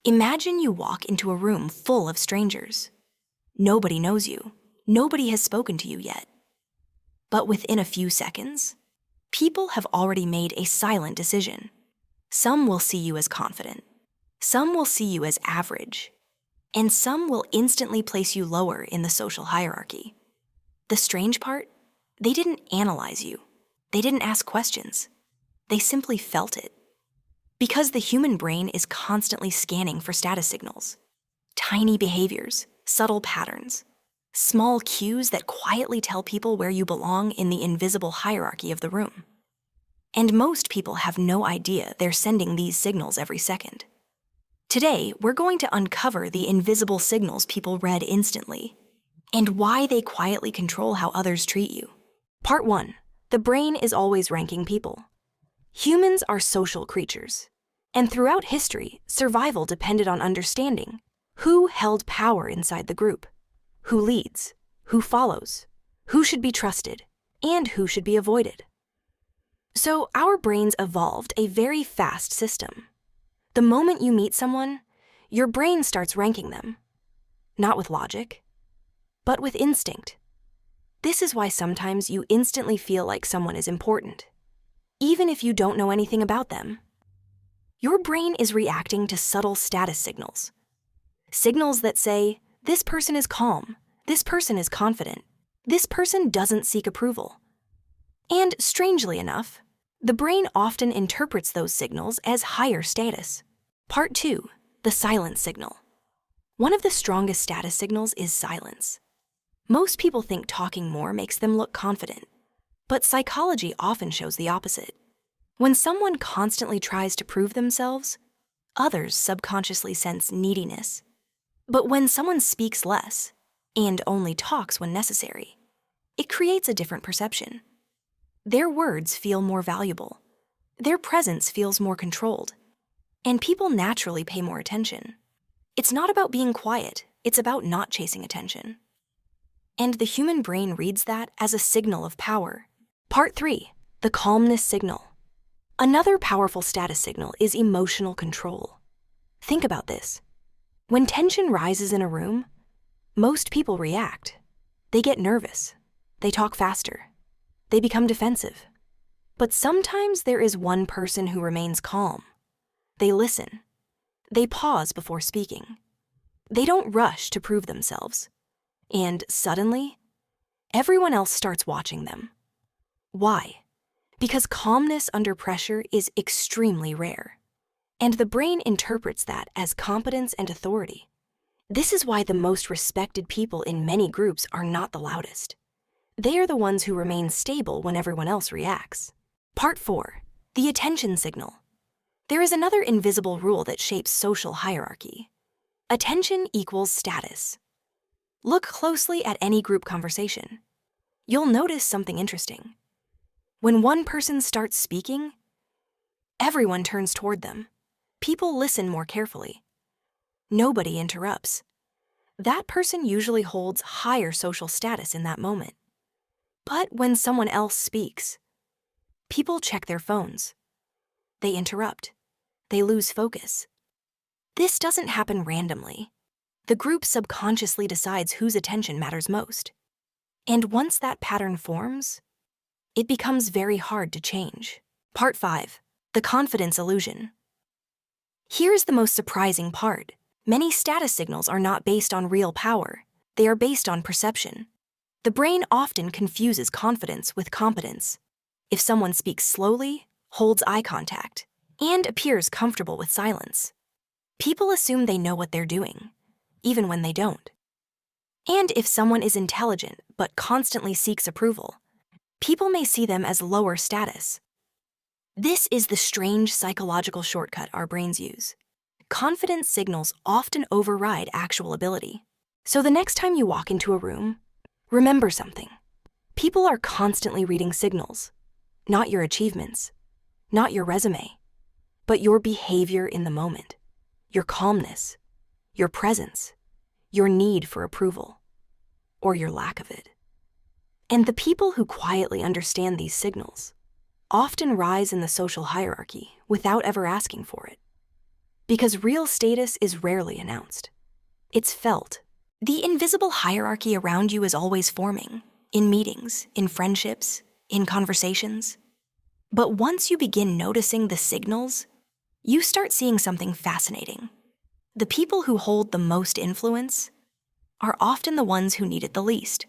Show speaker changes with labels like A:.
A: Imagine you walk into a room full of strangers. Nobody knows you. Nobody has spoken to you yet. But within a few seconds, people have already made a silent decision. Some will see you as confident. Some will see you as average. And some will instantly place you lower in the social hierarchy. The strange part? They didn't analyze you. They didn't ask questions. They simply felt it. Because the human brain is constantly scanning for status signals. Tiny behaviors, subtle patterns, small cues that quietly tell people where you belong in the invisible hierarchy of the room. And most people have no idea they're sending these signals every second. Today, we're going to uncover the invisible signals people read instantly and why they quietly control how others treat you. Part 1. The brain is always ranking people. Humans are social creatures, and throughout history, survival depended on understanding who held power inside the group, who leads, who follows, who should be trusted, and who should be avoided. So our brains evolved a very fast system. The moment you meet someone, your brain starts ranking them, not with logic, but with instinct. This is why sometimes you instantly feel like someone is important, even if you don't know anything about them. Your brain is reacting to subtle status signals. Signals that say, this person is calm, this person is confident, this person doesn't seek approval. And strangely enough, the brain often interprets those signals as higher status. Part 2. The silence signal. One of the strongest status signals is silence. Most people think talking more makes them look confident, but psychology often shows the opposite. When someone constantly tries to prove themselves, others subconsciously sense neediness. But when someone speaks less and only talks when necessary, it creates a different perception. Their words feel more valuable. Their presence feels more controlled. And people naturally pay more attention. It's not about being quiet, it's about not chasing attention. And the human brain reads that as a signal of power. Part 3. The calmness signal. Another powerful status signal is emotional control. Think about this. When tension rises in a room, most people react. They get nervous. They talk faster. They become defensive. But sometimes there is one person who remains calm. They listen. They pause before speaking. They don't rush to prove themselves. And suddenly, everyone else starts watching them. Why? Because calmness under pressure is extremely rare. And the brain interprets that as competence and authority. This is why the most respected people in many groups are not the loudest. They are the ones who remain stable when everyone else reacts. Part 4. The attention signal. There is another invisible rule that shapes social hierarchy. Attention equals status. Look closely at any group conversation. You'll notice something interesting. When one person starts speaking, everyone turns toward them. People listen more carefully. Nobody interrupts. That person usually holds higher social status in that moment. But when someone else speaks, people check their phones. They interrupt. They lose focus. This doesn't happen randomly. The group subconsciously decides whose attention matters most. And once that pattern forms, it becomes very hard to change. Part 5. The confidence illusion. Here's the most surprising part. Many status signals are not based on real power. They are based on perception. The brain often confuses confidence with competence. If someone speaks slowly, holds eye contact, and appears comfortable with silence, people assume they know what they're doing, even when they don't. And if someone is intelligent but constantly seeks approval, people may see them as lower status. This is the strange psychological shortcut our brains use. Confidence signals often override actual ability. So the next time you walk into a room, remember something. People are constantly reading signals, not your achievements, not your resume, but your behavior in the moment, your calmness, your presence, your need for approval, or your lack of it. And the people who quietly understand these signals often rise in the social hierarchy without ever asking for it. Because real status is rarely announced. It's felt. The invisible hierarchy around you is always forming, in meetings, in friendships, in conversations. But once you begin noticing the signals, you start seeing something fascinating. The people who hold the most influence are often the ones who need it the least.